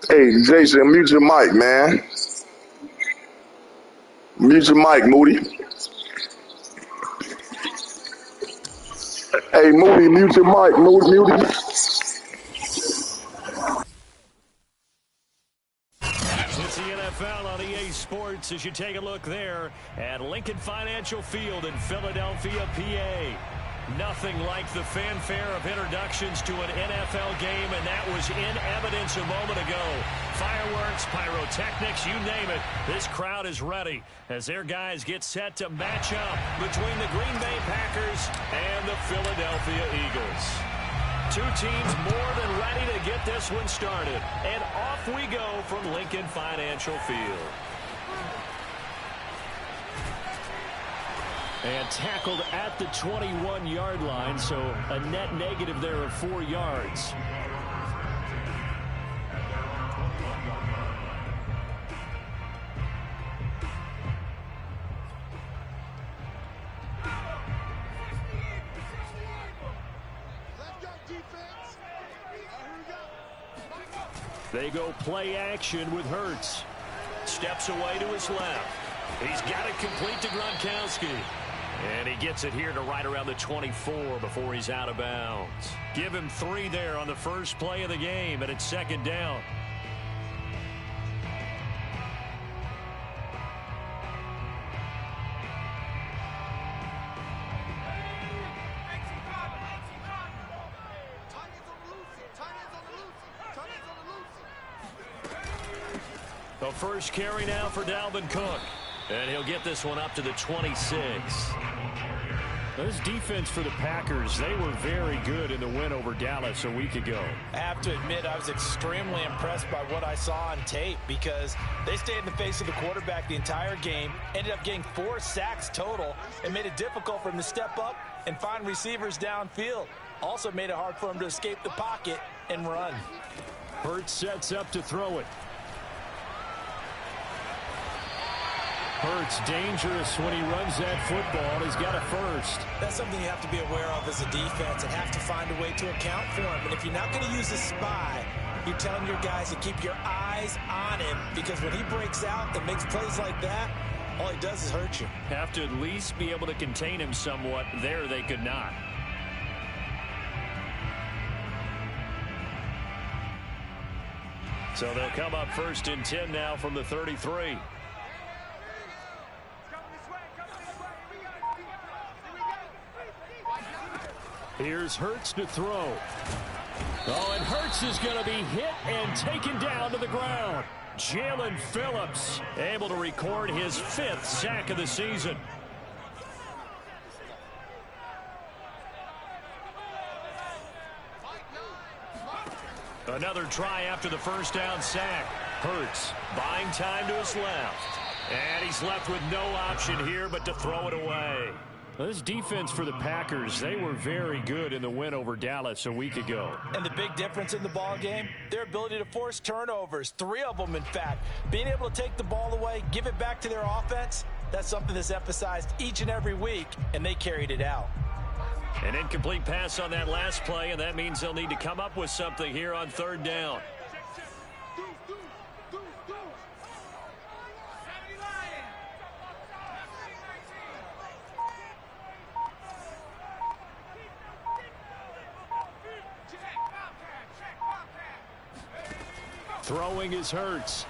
Hey, Jason, mute your mic, man. Mute your mic, Moody. Hey, Moody, mute your mic, Moody. It's the NFL on EA Sports as you take a look there at Lincoln Financial Field in Philadelphia, PA. Nothing like the fanfare of introductions to an NFL game, and that was in evidence a moment ago. Fireworks, pyrotechnics, you name it. This crowd is ready as their guys get set to match up between the Green Bay Packers and the Philadelphia Eagles. Two teams more than ready to get this one started. And off we go from Lincoln Financial Field. And tackled at the 21-yard line, so a net negative there of 4 yards. They go play action with Hurts. Steps away to his left. He's got it complete to Gronkowski. And he gets it here to right around the 24 before he's out of bounds. Give him 3 there on the first play of the game, and it's second down. The first carry now for Dalvin Cook. And he'll get this one up to the 26. This defense for the Packers, they were very good in the win over Dallas a week ago. I have to admit, I was extremely impressed by what I saw on tape because they stayed in the face of the quarterback the entire game, ended up getting 4 sacks total, and made it difficult for him to step up and find receivers downfield. Also made it hard for him to escape the pocket and run. Hurts sets up to throw it. Hurts dangerous when he runs that football. He's got a first. That's something you have to be aware of as a defense and have to find a way to account for him. And if you're not going to use a spy, you're telling your guys to keep your eyes on him, because when he breaks out and makes plays like that, all he does is hurt you. Have to at least be able to contain him somewhat. There they could not. So they'll come up 1st and 10 now from the 33. Here's Hurts to throw. Oh, and Hurts is going to be hit and taken down to the ground. Jalen Phillips able to record his 5th sack of the season. Another try after the first down sack. Hurts buying time to his left. And he's left with no option here but to throw it away. This defense for the Packers, they were very good in the win over Dallas a week ago. And the big difference in the ball game, their ability to force turnovers, 3 of them in fact. Being able to take the ball away, give it back to their offense, that's something that's emphasized each and every week, and they carried it out. An incomplete pass on that last play, and that means they'll need to come up with something here on 3rd down. Throwing is Hurts.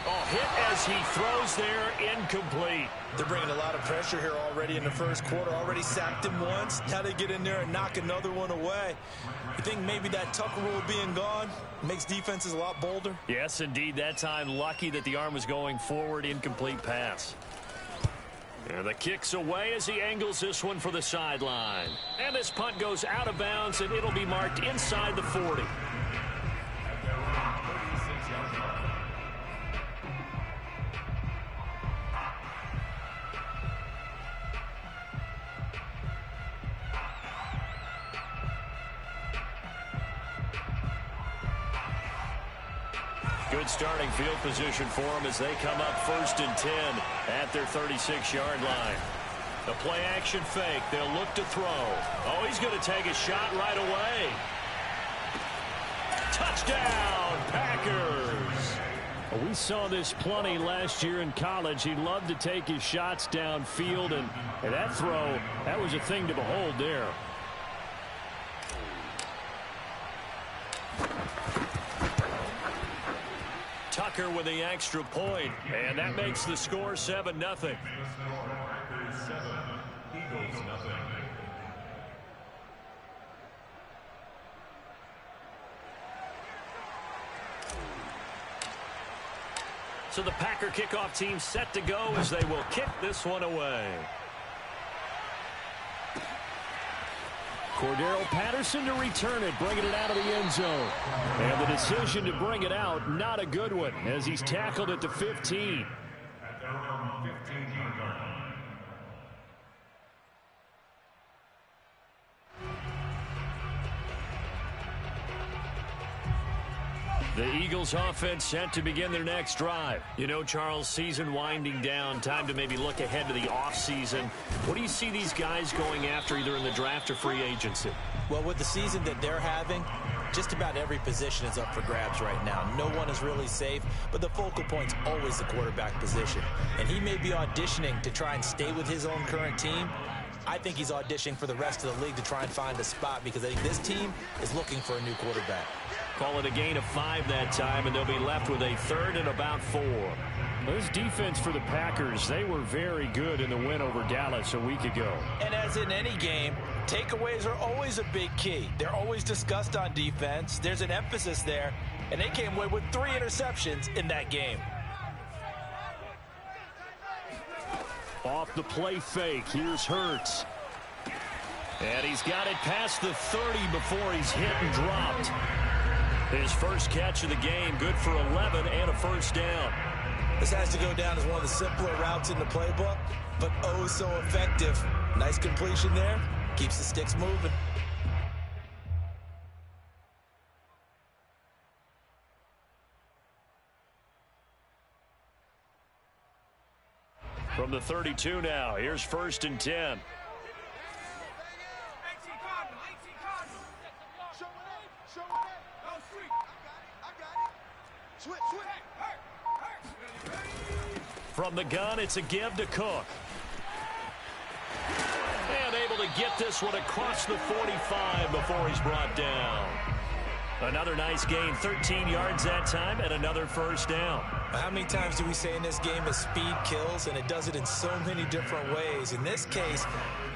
Oh, hit as he throws there, incomplete. They're bringing a lot of pressure here already in the first quarter. Already sacked him once. Now they get in there and knock another one away. You think maybe that Tucker rule being gone makes defenses a lot bolder? Yes, indeed. That time lucky that the arm was going forward. Incomplete pass. And the kick's away as he angles this one for the sideline. And this punt goes out of bounds, and it'll be marked inside the 40. Good starting field position for them as they come up 1st and 10 at their 36-yard line. The play action fake. They'll look to throw. Oh, he's going to take a shot right away. Touchdown, Packers. Well, we saw this plenty last year in college. He loved to take his shots downfield, and that throw, that was a thing to behold there. Tucker with the extra point, and that makes the score 7-0. So the Packer kickoff team set to go as they will kick this one away. Cordero Patterson to return it, bringing it out of the end zone. And the decision to bring it out, not a good one, as he's tackled at the 15. The Eagles offense set to begin their next drive. You know, Charles, season winding down, time to maybe look ahead to the offseason. What do you see these guys going after either in the draft or free agency? Well, with the season that they're having, just about every position is up for grabs right now. No one is really safe, but the focal point's always the quarterback position. And he may be auditioning to try and stay with his own current team. I think he's auditioning for the rest of the league to try and find a spot, because I think this team is looking for a new quarterback. Call it a gain of 5 that time, and they'll be left with a 3rd and about 4. This defense for the Packers, they were very good in the win over Dallas a week ago. And as in any game, takeaways are always a big key. They're always discussed on defense. There's an emphasis there, and they came away with 3 interceptions in that game. Off the play fake, here's Hurts. And he's got it past the 30 before he's hit and dropped. His first catch of the game, good for 11 and a first down. This has to go down as one of the simpler routes in the playbook, but oh so effective. Nice completion there. Keeps the sticks moving. From the 32 now, here's 1st and 10. From the gun, it's a give to Cook. And able to get this one across the 45 before he's brought down. Another nice gain, 13 yards that time, and another 1st down. How many times do we say in this game that speed kills, and it does it in so many different ways? In this case,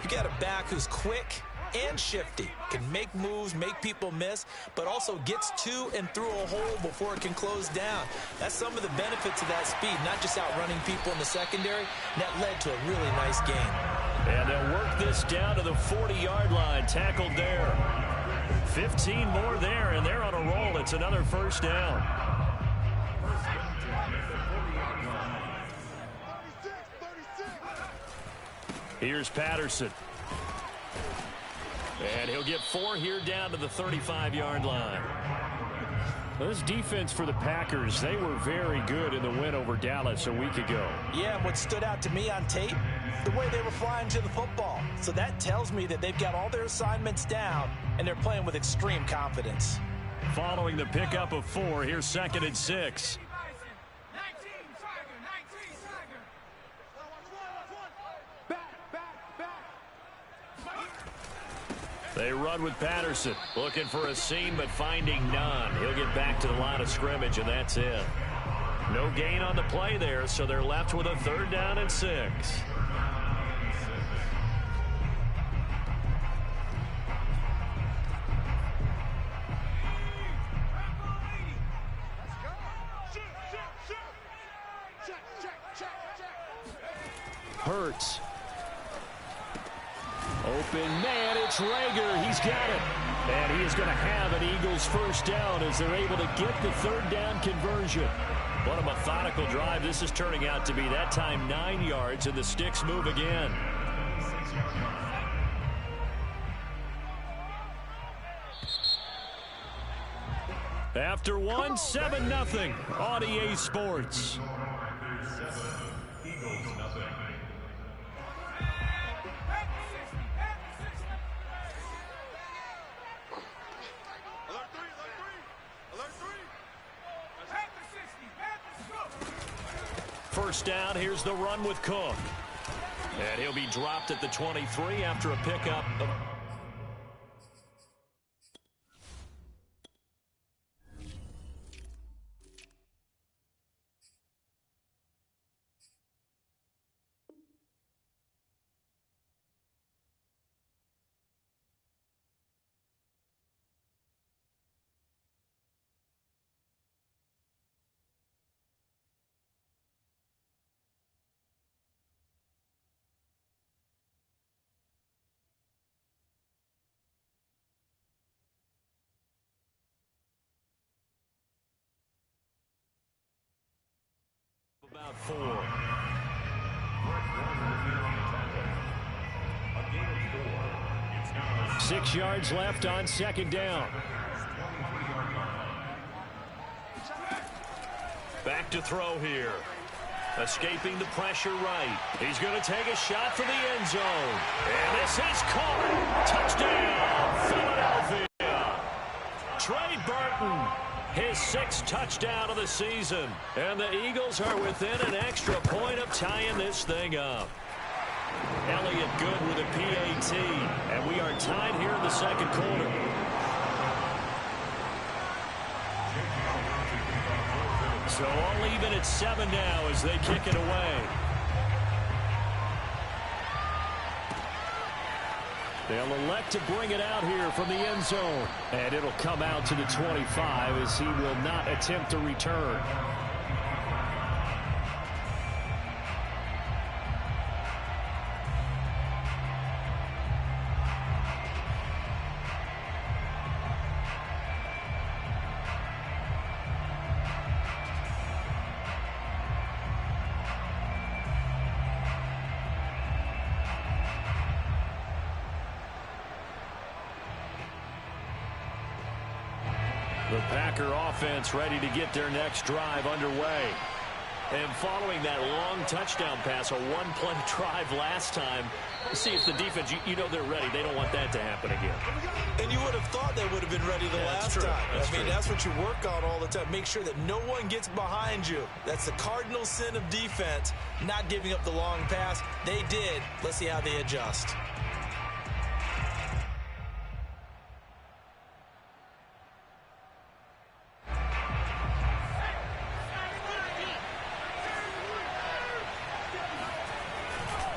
you got a back who's quick and shifty, can make moves, make people miss, but also gets to and through a hole before it can close down. That's some of the benefits of that speed, not just outrunning people in the secondary. That led to a really nice gain. And they'll work this down to the 40-yard line, tackled there. 15 more there, and they're on a roll. It's another 1st down. Here's Patterson. And he'll get 4 here down to the 35-yard line. This defense for the Packers, they were very good in the win over Dallas a week ago. Yeah, and what stood out to me on tape, the way they were flying to the football. So that tells me that they've got all their assignments down, and they're playing with extreme confidence. Following the pickup of 4, here's 2nd and 6. They run with Patterson, looking for a seam but finding none. He'll get back to the line of scrimmage, and that's it. No gain on the play there, so they're left with a 3rd down and 6. Hurts. Open man, it's Rager. He's got it. And he is going to have an Eagles 1st down as they're able to get the 3rd down conversion. What a methodical drive this is turning out to be. That time 9 yards, and the sticks move again. After 1, 7-0 on EA Sports. First down, here's the run with Cook. And he'll be dropped at the 23 after a pickup of... About 4. 6 yards left on 2nd down. Back to throw here. Escaping the pressure right. He's going to take a shot for the end zone. And this is caught. Touchdown, Philadelphia. Trey Burton. His 6th touchdown of the season. And the Eagles are within an extra point of tying this thing up. Elliott good with a PAT. And we are tied here in the 2nd quarter. So all even at 7 now as they kick it away. They'll elect to bring it out here from the end zone. And it'll come out to the 25 as he will not attempt to return. The Packer offense ready to get their next drive underway. And following that long touchdown pass, a one-play drive last time, see if the defense, you know they're ready. They don't want that to happen again. And you would have thought they would have been ready the last time. I mean, that's what you work on all the time. Make sure that no one gets behind you. That's the cardinal sin of defense, not giving up the long pass. They did. Let's see how they adjust.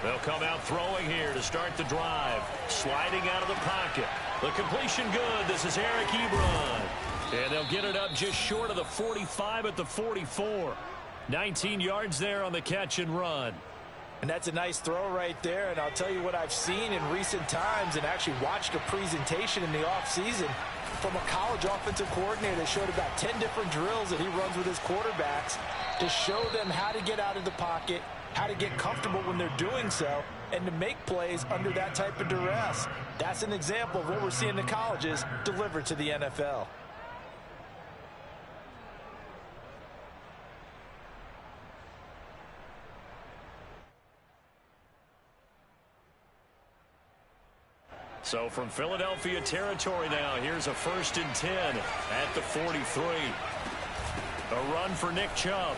They'll come out throwing here to start the drive. Sliding out of the pocket. The completion good. This is Eric Ebron. And they'll get it up just short of the 45 at the 44. 19 yards there on the catch and run. And that's a nice throw right there. And I'll tell you what I've seen in recent times and actually watched a presentation in the offseason from a college offensive coordinator that showed about 10 different drills that he runs with his quarterbacks to show them how to get out of the pocket, how to get comfortable when they're doing so, and to make plays under that type of duress. That's an example of what we're seeing in the colleges delivered to the NFL. So from Philadelphia territory now, here's a 1st and 10 at the 43. A run for Nick Chubb.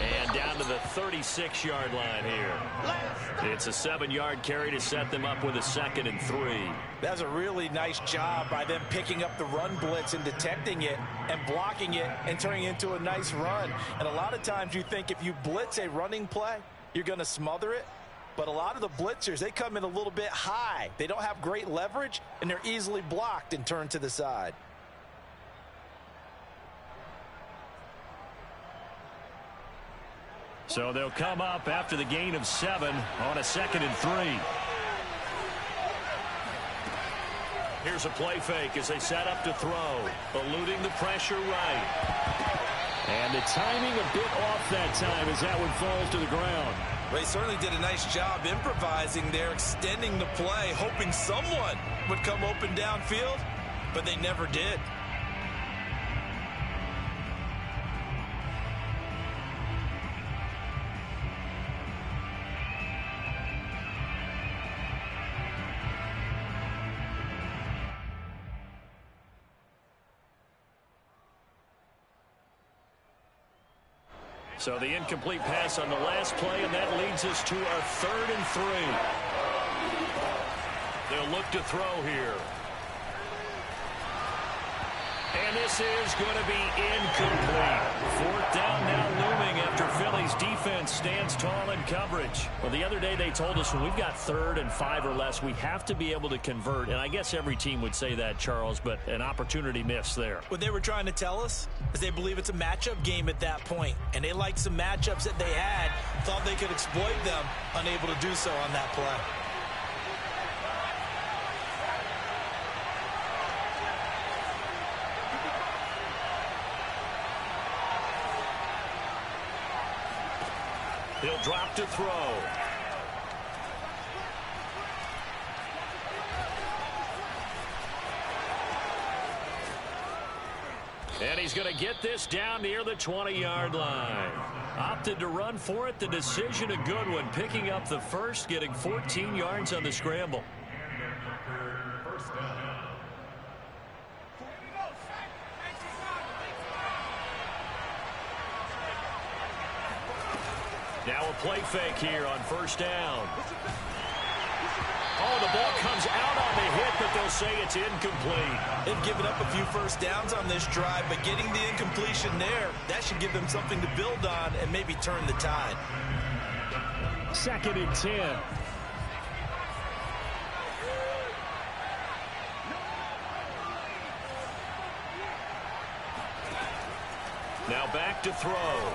And down to the 36-yard line here. It's a 7-yard carry to set them up with a 2nd and 3. That's a really nice job by them picking up the run blitz and detecting it and blocking it and turning it into a nice run. And a lot of times you think if you blitz a running play, you're going to smother it. But a lot of the blitzers, they come in a little bit high. They don't have great leverage, and they're easily blocked and turned to the side. So they'll come up after the gain of 7 on a 2nd and 3. Here's a play fake as they set up to throw. Eluding the pressure right. And the timing a bit off that time as that one falls to the ground. Well, they certainly did a nice job improvising there, extending the play, hoping someone would come open downfield, but they never did. So the incomplete pass on the last play, and that leads us to our 3rd and 3. They'll look to throw here. And this is going to be incomplete. 4th down now looming after Philly's defense stands tall in coverage. Well, the other day they told us when we've got 3rd and 5 or less, we have to be able to convert. And I guess every team would say that, Charles, but an opportunity missed there. What they were trying to tell us is they believe it's a matchup game at that point. And they liked some matchups that they had, thought they could exploit them, unable to do so on that play. He'll drop to throw. And he's going to get this down near the 20-yard line. Opted to run for it. The decision a good one. Picking up the first, getting 14 yards on the scramble. Now a play fake here on 1st down. Oh, the ball comes out on the hit, but they'll say it's incomplete. They've given up a few first downs on this drive, but getting the incompletion there, that should give them something to build on and maybe turn the tide. 2nd and 10. Now back to throw.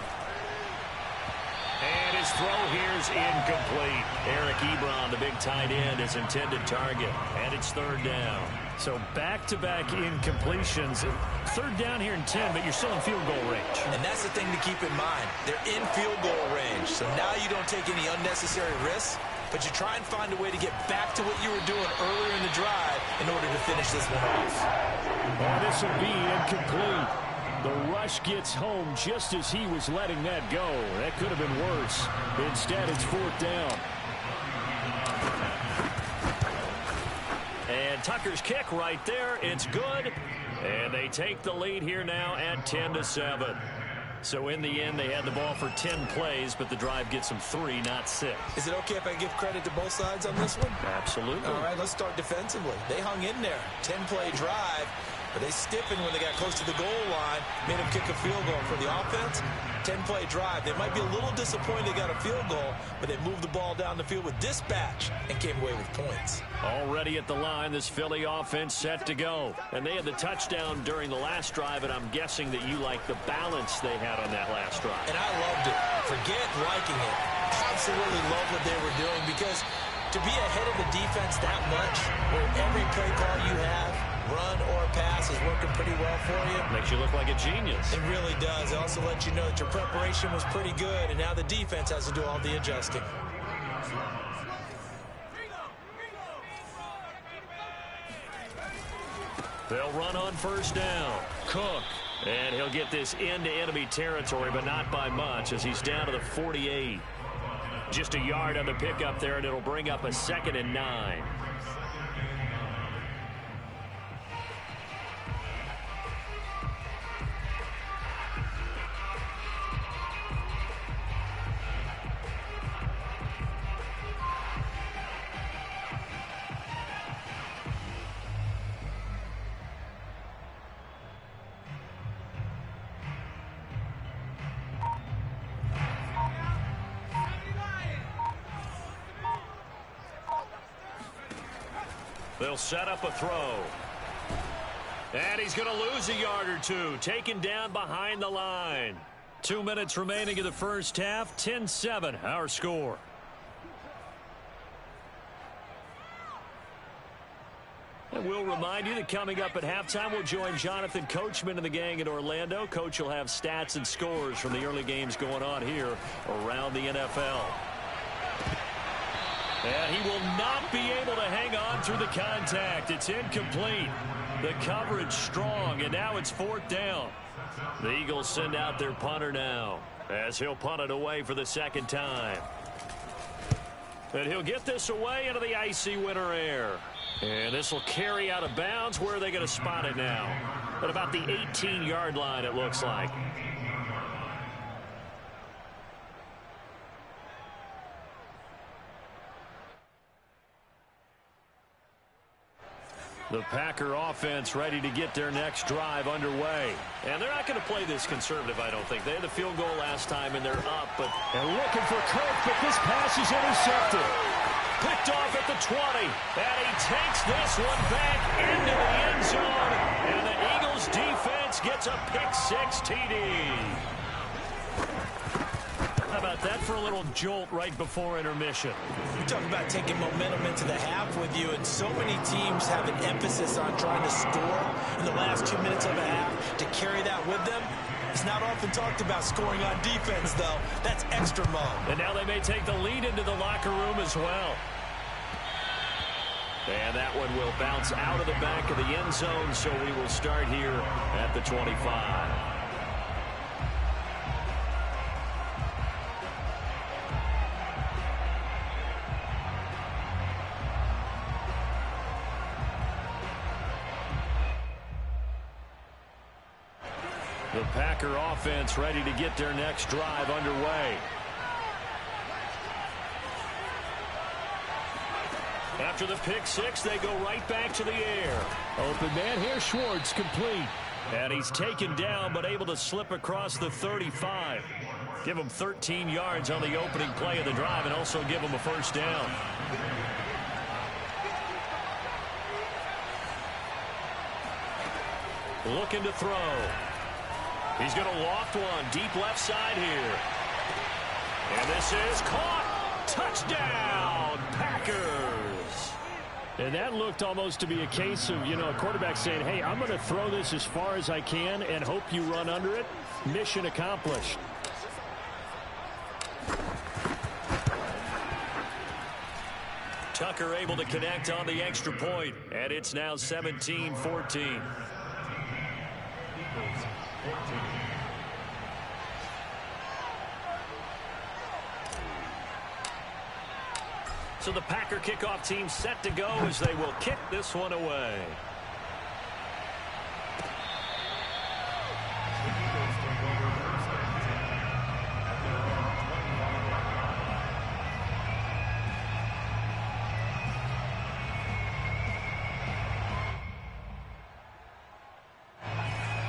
And his throw here is incomplete. Eric Ebron, the big tight end, his intended target. And it's 3rd down. So back-to-back incompletions. 3rd down here in 10, but you're still in field goal range. And that's the thing to keep in mind. They're in field goal range. So now you don't take any unnecessary risks, but you try and find a way to get back to what you were doing earlier in the drive in order to finish this one off. Oh, this will be incomplete. The rush gets home just as he was letting that go. That could have been worse. Instead, it's 4th down. And Tucker's kick right there. It's good. And they take the lead here now at 10-7. So in the end, they had the ball for 10 plays, but the drive gets them 3, not 6. Is it okay if I give credit to both sides on this one? Absolutely. All right, let's start defensively. They hung in there. 10-play drive. But they stiffened when they got close to the goal line, made them kick a field goal. For the offense, 10-play drive. They might be a little disappointed they got a field goal, but they moved the ball down the field with dispatch and came away with points. Already at the line, this Philly offense set to go. And they had the touchdown during the last drive, and I'm guessing that you like the balance they had on that last drive. And I loved it. Forget liking it. Absolutely love what they were doing, because to be ahead of the defense that much, where every play call you have, run or pass, is working pretty well for you. Makes you look like a genius. It really does. It also lets you know that your preparation was pretty good, and now the defense has to do all the adjusting. They'll run on 1st down. Cook. And he'll get this into enemy territory, but not by much, as he's down to the 48. Just a yard on the pickup there, and it'll bring up a 2nd and 9. They'll set up a throw. And he's going to lose a yard or two. Taken down behind the line. 2 minutes remaining in the first half. 10-7, our score. And we'll remind you that coming up at halftime, we'll join Jonathan Coachman and the gang in Orlando. Coach will have stats and scores from the early games going on here around the NFL. And he will not be able to hang on through the contact. It's incomplete. The coverage strong, and now it's 4th down. The Eagles send out their punter now, as he'll punt it away for the 2nd time. And he'll get this away into the icy winter air. And this will carry out of bounds. Where are they going to spot it now? At about the 18-yard line, it looks like. The Packer offense ready to get their next drive underway. And they're not going to play this conservative, I don't think. They had the field goal last time, and they're up. And looking for Cook, but this pass is intercepted. Picked off at the 20. And he takes this one back into the end zone. And the Eagles defense gets a pick-6 TD. How about that for a little jolt right before intermission? You're talking about taking momentum into the half with you, and so many teams have an emphasis on trying to score in the last 2 minutes of a half. To carry that with them, it's not often talked about scoring on defense, though. That's extra mode. And now they may take the lead into the locker room as well. And that one will bounce out of the back of the end zone, so we will start here at the 25. The Packer offense ready to get their next drive underway. After the pick-6, they go right back to the air. Open man here, Schwartz, complete. And he's taken down, but able to slip across the 35. Give him 13 yards on the opening play of the drive, and also give him a 1st down. Looking to throw. He's going to loft one deep left side here. And this is caught. Touchdown, Packers. And that looked almost to be a case of, a quarterback saying, hey, I'm going to throw this as far as I can and hope you run under it. Mission accomplished. Tucker able to connect on the extra point, and it's now 17-14. So the Packer kickoff team set to go as they will kick this one away.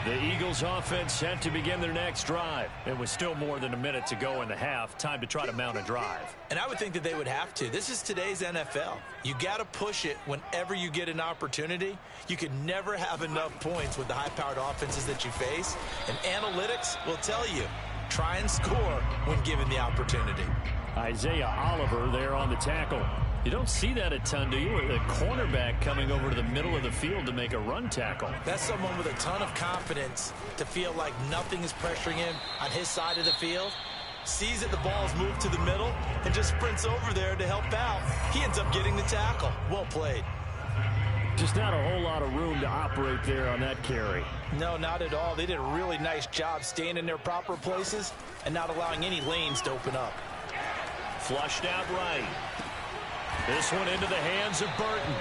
The Eagles offense set to begin their next drive. It was still more than a minute to go in the half. Time to try to mount a drive. And I would think that they would have to. This is today's NFL. You got to push it whenever you get an opportunity. You could never have enough points with the high-powered offenses that you face. And analytics will tell you, try and score when given the opportunity. Isaiah Oliver there on the tackle. You don't see that a ton, do you? The cornerback coming over to the middle of the field to make a run tackle. That's someone with a ton of confidence to feel like nothing is pressuring him on his side of the field. Sees that the ball's moved to the middle and just sprints over there to help out. He ends up getting the tackle. Well played. Just not a whole lot of room to operate there on that carry. No, not at all. They did a really nice job staying in their proper places and not allowing any lanes to open up. Flushed out right. This one into the hands of Burton.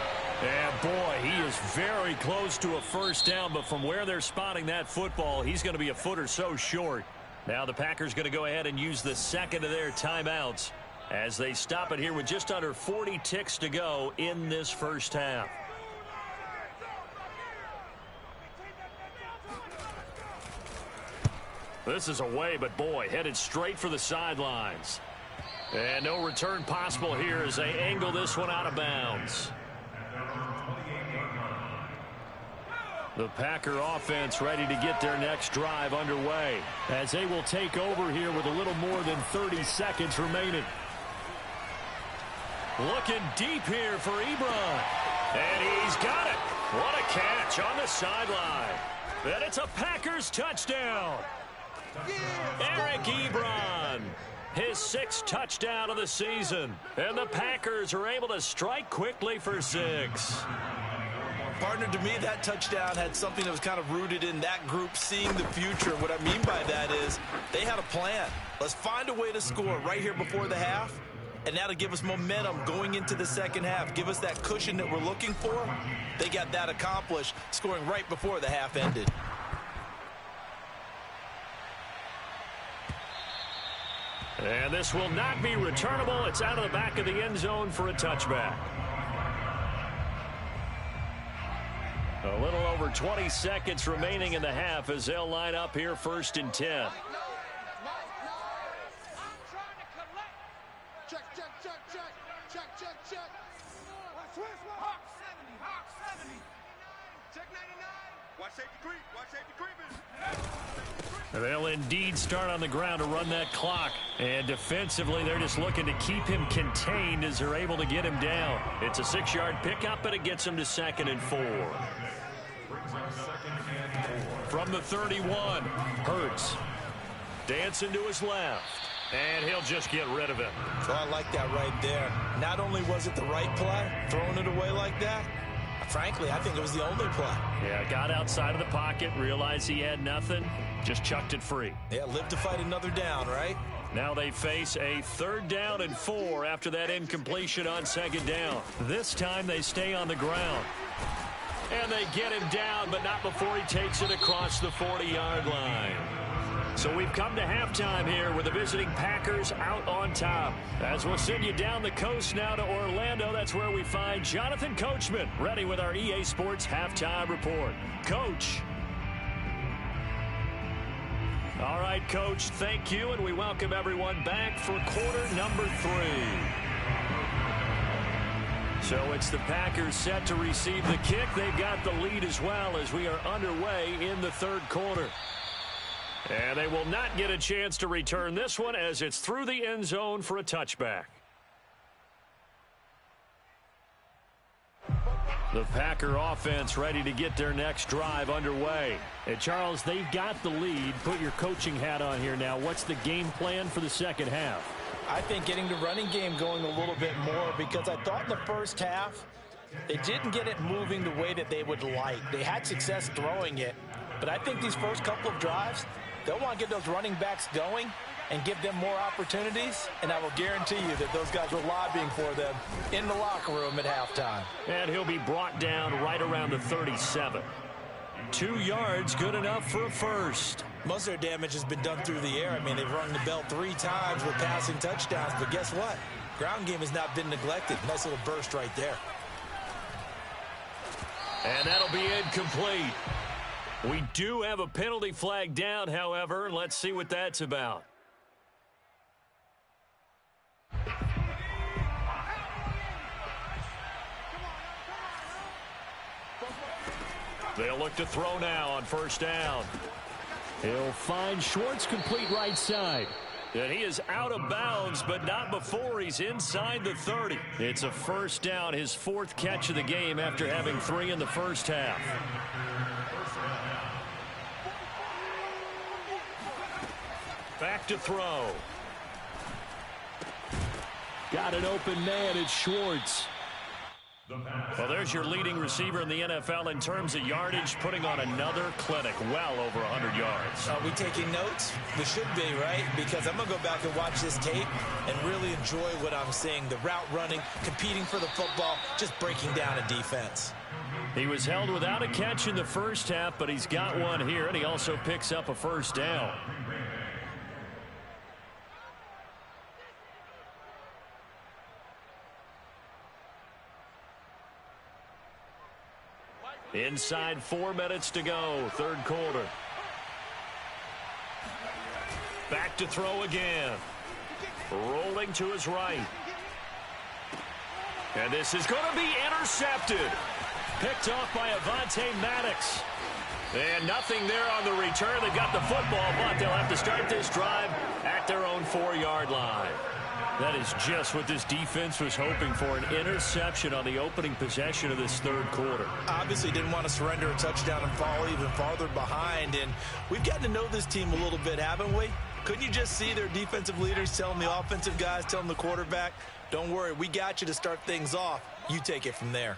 And boy, he is very close to a first down, but from where they're spotting that football, he's going to be a foot or so short. Now the Packers going to go ahead and use the second of their timeouts as they stop it here with just under 40 ticks to go in this first half. This is away, but boy, headed straight for the sidelines. And no return possible here as they angle this one out of bounds. The Packer offense ready to get their next drive underway as they will take over here with a little more than 30 seconds remaining. Looking deep here for Ebron. And he's got it. What a catch on the sideline. And it's a Packers touchdown. Eric Ebron. His sixth touchdown of the season. And the Packers are able to strike quickly for 6. Partner, to me, that touchdown had something that was kind of rooted in that group seeing the future. What I mean by that is they had a plan. Let's find a way to score right here before the half. And that'll give us momentum going into the second half. Give us that cushion that we're looking for. They got that accomplished, scoring right before the half ended. And this will not be returnable. It's out of the back of the end zone for a touchback. A little over 20 seconds remaining in the half as they'll line up here 1st and 10. They'll indeed start on the ground to run that clock. And defensively, they're just looking to keep him contained as they're able to get him down. It's a 6-yard pickup, but it gets him to 2nd and 4. From the 31, Hurts. Dancing to his left. And he'll just get rid of it. So I like that right there. Not only was it the right play, throwing it away like that, frankly, I think it was the only play. Yeah, got outside of the pocket, realized he had nothing, just chucked it free. Yeah, live to fight another down, right? Now they face a 3rd down and 4 after that incompletion on 2nd down. This time they stay on the ground. And they get him down, but not before he takes it across the 40-yard line. So we've come to halftime here with the visiting Packers out on top. As we'll send you down the coast now to Orlando, that's where we find Jonathan Coachman, ready with our EA Sports Halftime Report. Coach. All right, Coach, thank you, and we welcome everyone back for quarter number 3. So it's the Packers set to receive the kick. They've got the lead as well as we are underway in the 3rd quarter. And they will not get a chance to return this one as it's through the end zone for a touchback. The Packer offense ready to get their next drive underway. And Charles, they've got the lead. Put your coaching hat on here now. What's the game plan for the second half? I think getting the running game going a little bit more, because I thought in the first half they didn't get it moving the way that they would like. They had success throwing it, But I think these first couple of drives, they'll want to get those running backs going and give them more opportunities, and I will guarantee you that those guys were lobbying for them in the locker room at halftime. And he'll be brought down right around the 37. 2 yards, good enough for a first. Most of their damage has been done through the air. I mean, they've rung the bell 3 times with passing touchdowns, but guess what? Ground game has not been neglected. Nice little burst right there. And that'll be incomplete. We do have a penalty flag down, however. Let's see what that's about. They'll look to throw now on first down. He'll find Schwartz complete right side. And he is out of bounds, but not before he's inside the 30. It's a first down, his 4th catch of the game after having 3 in the first half. Back to throw. Got an open man, it's Schwartz. Well, there's your leading receiver in the NFL in terms of yardage, putting on another clinic, well over 100 yards. Are we taking notes? We should be, right? Because I'm going to go back and watch this tape and really enjoy what I'm seeing. The route running, competing for the football, just breaking down a defense. He was held without a catch in the first half, but he's got one here, and he also picks up a first down. Inside 4 minutes to go, 3rd quarter. Back to throw again. Rolling to his right. And this is going to be intercepted. Picked off by Avonte Maddox. And nothing there on the return. They've got the football, but they'll have to start this drive at their own 4-yard line. That is just what this defense was hoping for, an interception on the opening possession of this 3rd quarter. Obviously didn't want to surrender a touchdown and fall even farther behind, and we've gotten to know this team a little bit, haven't we? Couldn't you just see their defensive leaders telling the offensive guys, telling the quarterback, don't worry, we got you to start things off. You take it from there.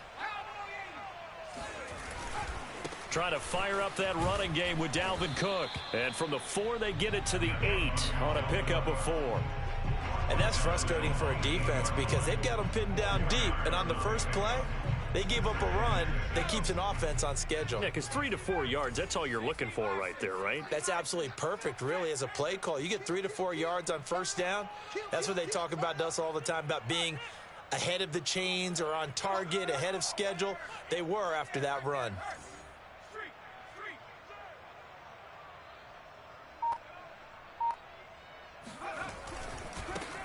Trying to fire up that running game with Dalvin Cook. And from the 4, they get it to the 8 on a pickup of 4. And that's frustrating for a defense because they've got them pinned down deep. And on the first play, they gave up a run that keeps an offense on schedule. Yeah, because 3 to 4 yards, that's all you're looking for right there, right? That's absolutely perfect, really, as a play call. You get 3 to 4 yards on first down. That's what they talk about us all the time, about being ahead of the chains or on target, ahead of schedule. They were after that run.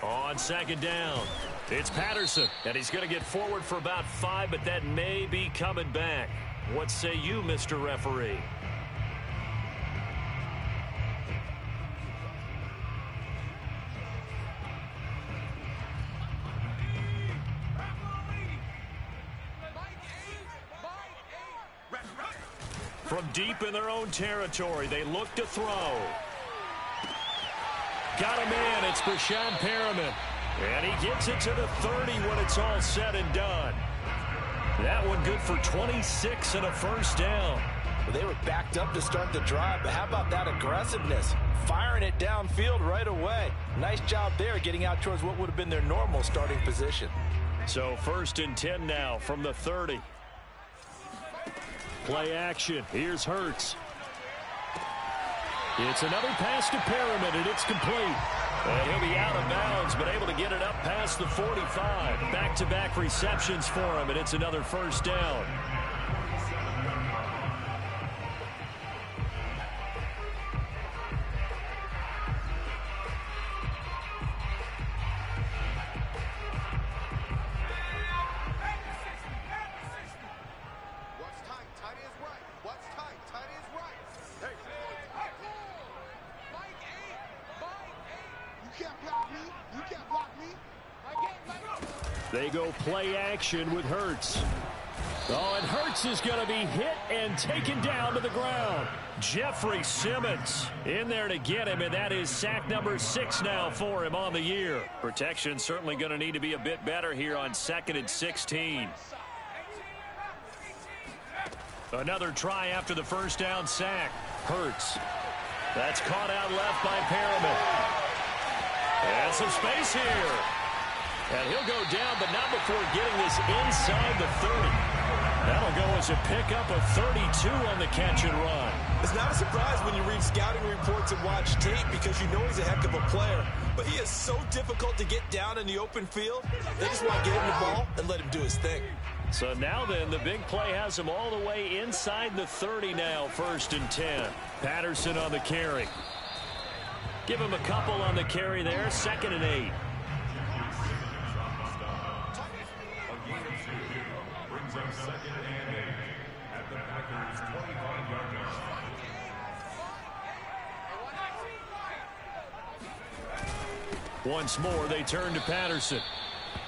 On 2nd down, it's Patterson, and he's going to get forward for about 5, but that may be coming back. What say you, Mr. Referee? From deep in their own territory, they look to throw. Got him in. It's Brashad Perriman. And he gets it to the 30 when it's all said and done. That one good for 26 and a first down. Well, they were backed up to start the drive, but how about that aggressiveness? Firing it downfield right away. Nice job there getting out towards what would have been their normal starting position. So 1st and 10 now from the 30. Play action. Here's Hurts. It's another pass to Perriman, and it's complete. And he'll be out of bounds, but able to get it up past the 45. Back-to-back receptions for him, and it's another first down. They go play action with Hurts. Oh, and Hurts is going to be hit and taken down to the ground. Jeffrey Simmons in there to get him, and that is sack number 6 now for him on the year. Protection certainly going to need to be a bit better here on 2nd and 16. Another try after the first down sack. Hurts. That's caught out left by Perriman. And some space here. And he'll go down, but not before getting this inside the 30. That'll go as a pickup of 32 on the catch and run. It's not a surprise when you read scouting reports and watch tape because you know he's a heck of a player. But he is so difficult to get down in the open field. They just want to get him the ball and let him do his thing. So now then, the big play has him all the way inside the 30 now, 1st and 10. Patterson on the carry. Give him a couple on the carry there, 2nd and 8. Once more, they turn to Patterson.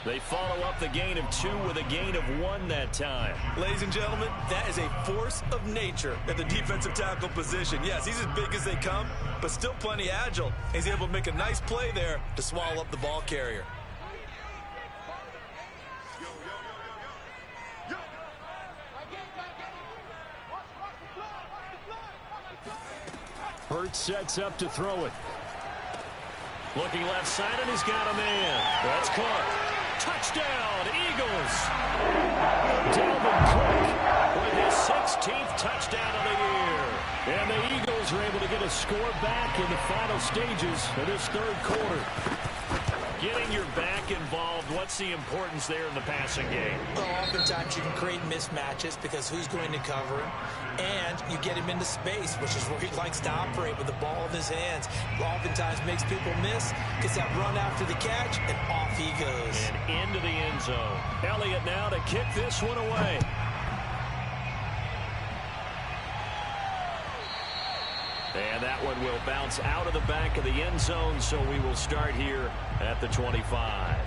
They follow up the gain of 2 with a gain of 1 that time. Ladies and gentlemen, that is a force of nature at the defensive tackle position. Yes, he's as big as they come, but still plenty agile. He's able to make a nice play there to swallow up the ball carrier. Hurts sets up to throw it. Looking left side, and he's got a man. That's caught. Touchdown, Eagles. Dalvin Cook with his 16th touchdown of the year. And the Eagles are able to get a score back in the final stages of this 3rd quarter. Getting your back involved, what's the importance there in the passing game? Well, oftentimes you can create mismatches because who's going to cover him? And you get him into space, which is where he likes to operate with the ball in his hands. Oftentimes makes people miss, gets that run after the catch, and off he goes. And into the end zone. Elliott now to kick this one away. And that one will bounce out of the back of the end zone, so we will start here at the 25.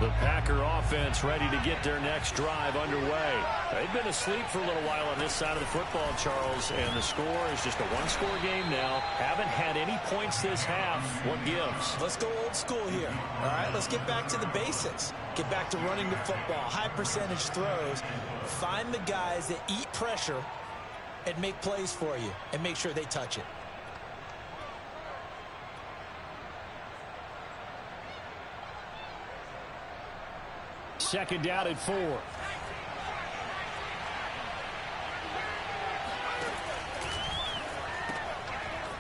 The Packer offense ready to get their next drive underway. They've been asleep for a little while on this side of the football, Charles, and the score is just a one-score game now. Haven't had any points this half. What gives? Let's go old school here. All right, let's get back to the basics. Get back to running the football, high percentage throws. Find the guys that eat pressure and make plays for you and make sure they touch it. Second down at 4.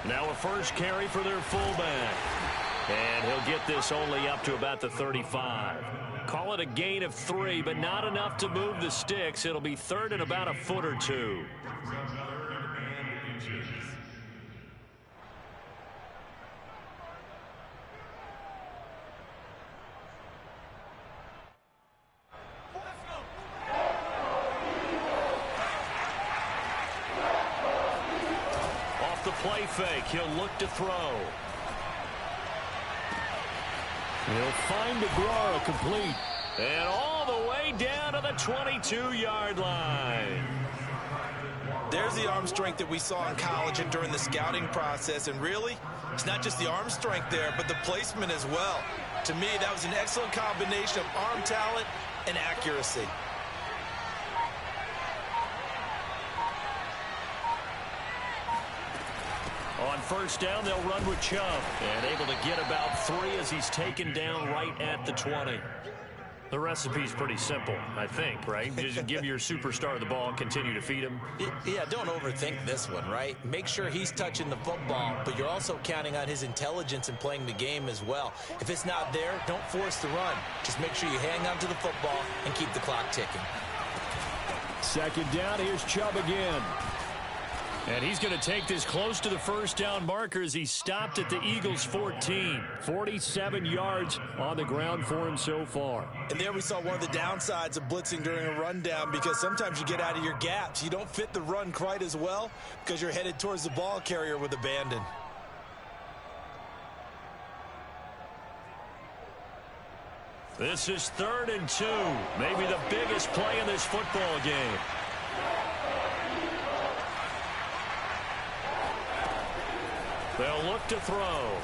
Now a first carry for their fullback. And he'll get this only up to about the 35. Call it a gain of 3, but not enough to move the sticks. It'll be 3rd and about a foot or 2. Off the play fake, he'll look to throw. He'll find DeGuara complete. And all the way down to the 22-yard line. There's the arm strength that we saw in college and during the scouting process. And really, it's not just the arm strength there, but the placement as well. To me, that was an excellent combination of arm talent and accuracy. On first down, they'll run with Chubb. And able to get about 3 as he's taken down right at the 20. The recipe's pretty simple, I think, right? Just give your superstar the ball and continue to feed him. Yeah, don't overthink this one, right? Make sure he's touching the football, but you're also counting on his intelligence in playing the game as well. If it's not there, don't force the run. Just make sure you hang on to the football and keep the clock ticking. Second down, here's Chubb again. And he's going to take this close to the first down marker as he stopped at the Eagles' 14. 47 yards on the ground for him so far. And there we saw one of the downsides of blitzing during a rundown, because sometimes you get out of your gaps. You don't fit the run quite as well because you're headed towards the ball carrier with abandon. This is 3rd and 2. Maybe the biggest play in this football game. They'll look to throw.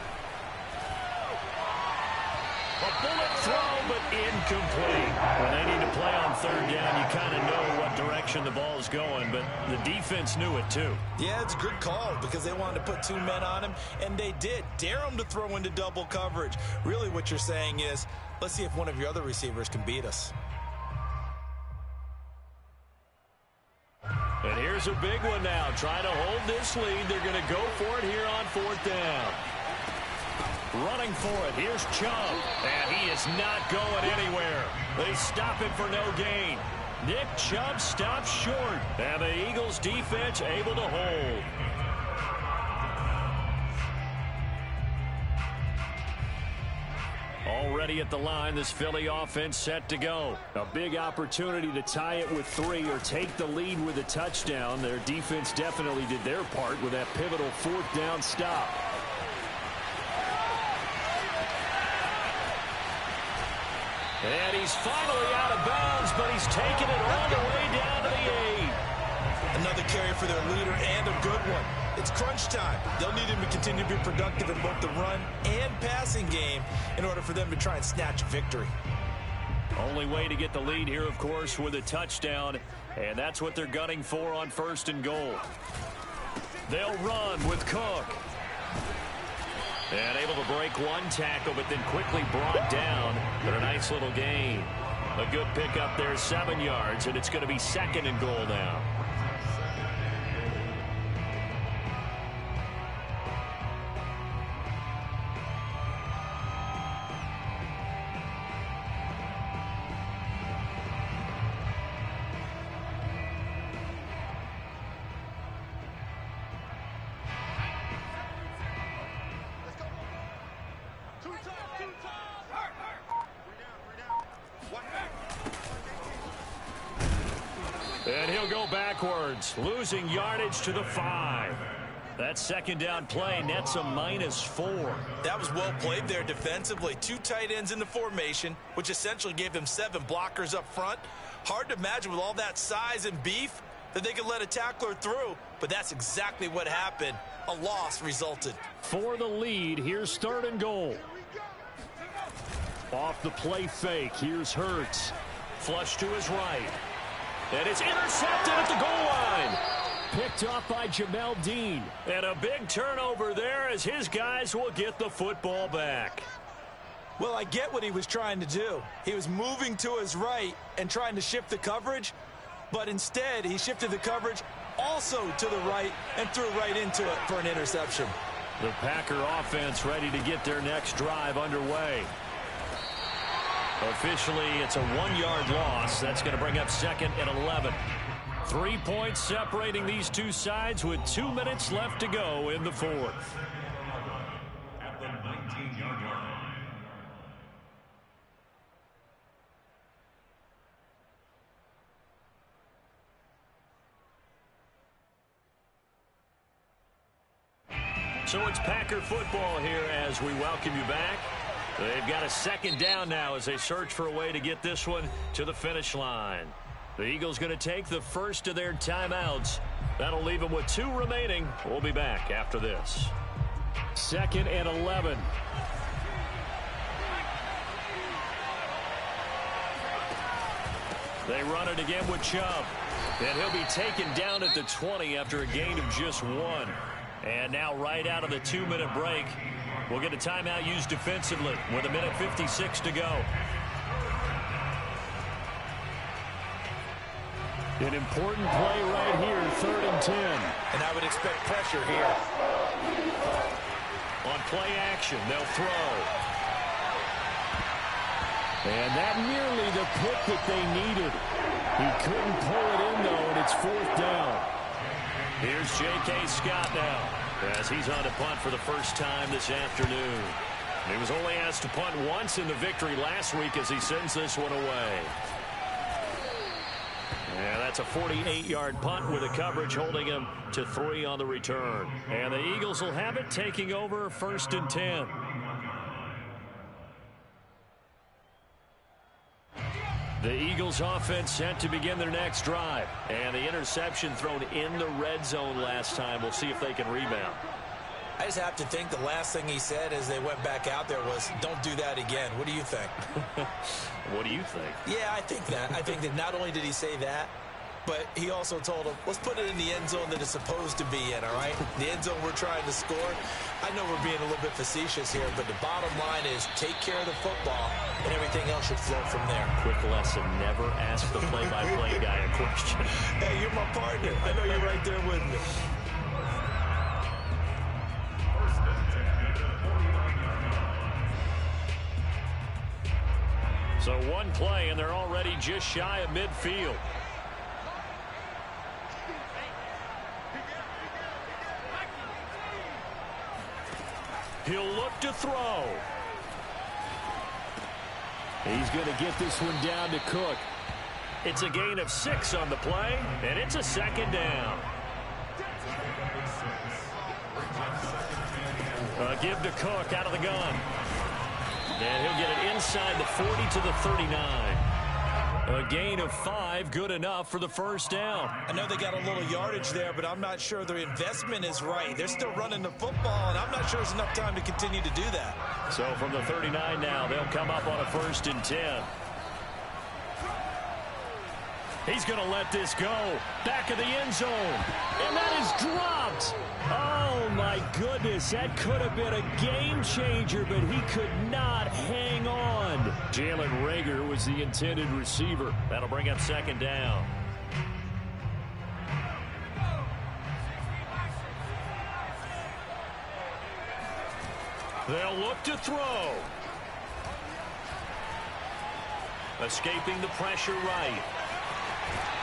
A bullet throw, but incomplete. When they need to play on third down, you kind of know what direction the ball is going, but the defense knew it too. Yeah, it's a good call because they wanted to put 2 men on him, and they did. Dare him to throw into double coverage. Really what you're saying is, let's see if one of your other receivers can beat us. And here's a big one now. Trying to hold this lead. They're going to go for it here on fourth down. Running for it. Here's Chubb. And he is not going anywhere. They stop him for no gain. Nick Chubb stops short. And the Eagles defense able to hold. Already at the line, this Philly offense set to go. A big opportunity to tie it with 3 or take the lead with a touchdown. Their defense definitely did their part with that pivotal fourth down stop. And he's finally out of bounds, but he's taken it all the way down to the 8. Another carry for their leader and a good one. It's crunch time. They'll need him to continue to be productive in both the run and passing game in order for them to try and snatch a victory. Only way to get the lead here, of course, with a touchdown, and that's what they're gunning for on first and goal. They'll run with Cook. And able to break one tackle, but then quickly brought down. But a nice little gain. A good pickup there, 7 yards, and it's going to be second and goal now. And he'll go backwards, losing yardage to the 5. That second down play nets a -4. That was well played there defensively. 2 tight ends in the formation, which essentially gave them 7 blockers up front. Hard to imagine with all that size and beef that they could let a tackler through, but that's exactly what happened. A loss resulted. For the lead, here's third and goal. Off the play fake, here's Hurts. Flush to his right. And it's intercepted at the goal line. Picked off by Jamel Dean. And a big turnover there as his guys will get the football back. Well, I get what he was trying to do. He was moving to his right and trying to shift the coverage, but instead he shifted the coverage also to the right and threw right into it for an interception. The Packer offense ready to get their next drive underway. Officially, it's a 1-yard loss. That's going to bring up second and 11. 3 points separating these two sides with 2 minutes left to go in the fourth. At the 19-yard line. So it's Packer football here as we welcome you back. They've got a second down now as they search for a way to get this one to the finish line. The Eagles going to take the first of their timeouts. That'll leave them with 2 remaining. We'll be back after this. Second and 11. They run it again with Chubb. And he'll be taken down at the 20 after a gain of just 1. And now right out of the 2-minute break, we'll get a timeout used defensively with 1:56 to go. An important play right here, 3rd and 10. And I would expect pressure here. On play action, they'll throw. And that nearly the pick that they needed. He couldn't pull it in, though, and it's 4th down. Here's J.K. Scott now as he's on to punt for the first time this afternoon. He was only asked to punt once in the victory last week as he sends this one away. Yeah, that's a 48-yard punt with a coverage holding him to 3 on the return. And the Eagles will have it taking over 1st and 10. The Eagles offense set to begin their next drive. And the interception thrown in the red zone last time. We'll see if they can rebound. I just have to think the last thing he said as they went back out there was, don't do that again. What do you think? What do you think? Yeah, I think that. I think that not only did he say that, but he also told him, let's put it in the end zone that it's supposed to be in, all right? The end zone we're trying to score. I know we're being a little bit facetious here, but the bottom line is take care of the football, and everything else should flow from there. Quick lesson, never ask the play-by-play guy a question. Hey, you're my partner. I know you're right there with me. So one play, and they're already just shy of midfield. He'll look to throw. He's going to get this one down to Cook. It's a gain of 6 on the play, and it's a second down. Give to Cook out of the gun. And he'll get it inside the 40 to the 39. A gain of 5, good enough for the first down. I know they got a little yardage there, but I'm not sure their investment is right. They're still running the football, and I'm not sure there's enough time to continue to do that. So from the 39 now, they'll come up on a 1st and 10. He's going to let this go. Back of the end zone. And that is dropped. Oh, my goodness. That could have been a game changer, but he could not hang on. Jalen Reagor was the intended receiver. That'll bring up 2nd down. They'll look to throw. Escaping the pressure right.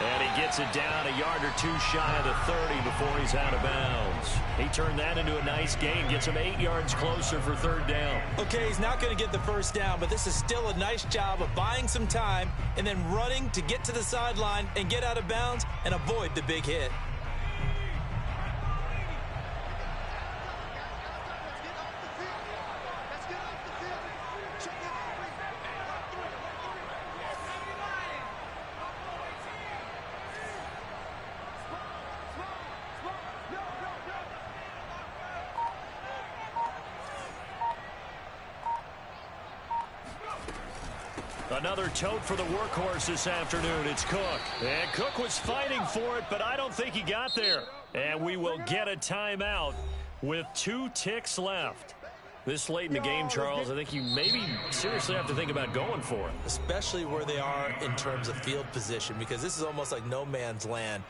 And he gets it down a yard or 2 shy of the 30 before he's out of bounds. He turned that into a nice gain, gets him 8 yards closer for 3rd down. Okay, he's not going to get the first down, but this is still a nice job of buying some time and then running to get to the sideline and get out of bounds and avoid the big hit. Another tote for the workhorse this afternoon. It's Cook. And Cook was fighting for it, but I don't think he got there. And we will get a timeout with 2 ticks left. This late in the game, Charles, I think you maybe seriously have to think about going for it. Especially where they are in terms of field position, because this is almost like no man's land.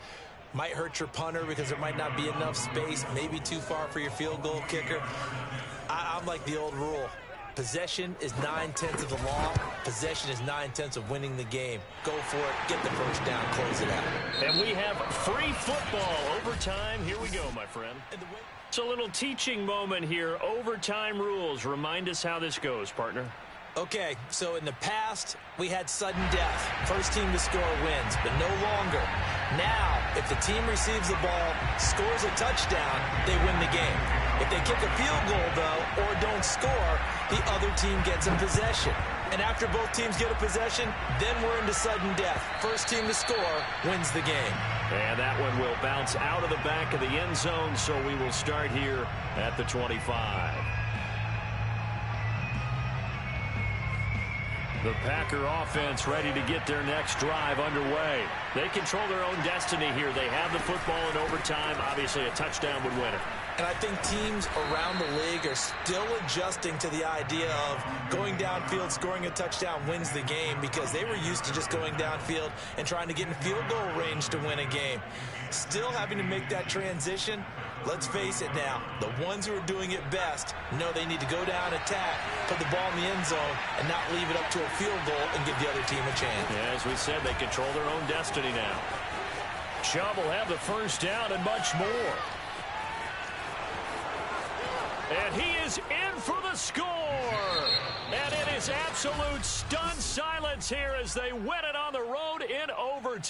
Might hurt your punter because there might not be enough space, maybe too far for your field goal kicker. I'm like the old rule. Possession is 9/10 of the law. Possession is 9/10 of winning the game. Go for it. Get the first down. Close it out. And we have free football. Overtime. Here we go, my friend. It's a little teaching moment here. Overtime rules. Remind us how this goes, partner. Okay, so in the past, we had sudden death. First team to score wins, but no longer. Now, if the team receives the ball, scores a touchdown, they win the game. If they kick a field goal, though, or don't score, the other team gets a possession. And after both teams get a possession, then we're into sudden death. First team to score wins the game. And that one will bounce out of the back of the end zone, so we will start here at the 25. The Packer offense ready to get their next drive underway. They control their own destiny here. They have the football in overtime. Obviously, a touchdown would win it. And I think teams around the league are still adjusting to the idea of going downfield, scoring a touchdown wins the game, because they were used to just going downfield and trying to get in field goal range to win a game. Still having to make that transition. Let's face it now, the ones who are doing it best know they need to go down, attack, put the ball in the end zone, and not leave it up to a field goal and give the other team a chance. Yeah, as we said, they control their own destiny now. Chubb will have the first down and much more. And he is in for the score. And it is absolute stunned silence here as they win it on the road in overtime.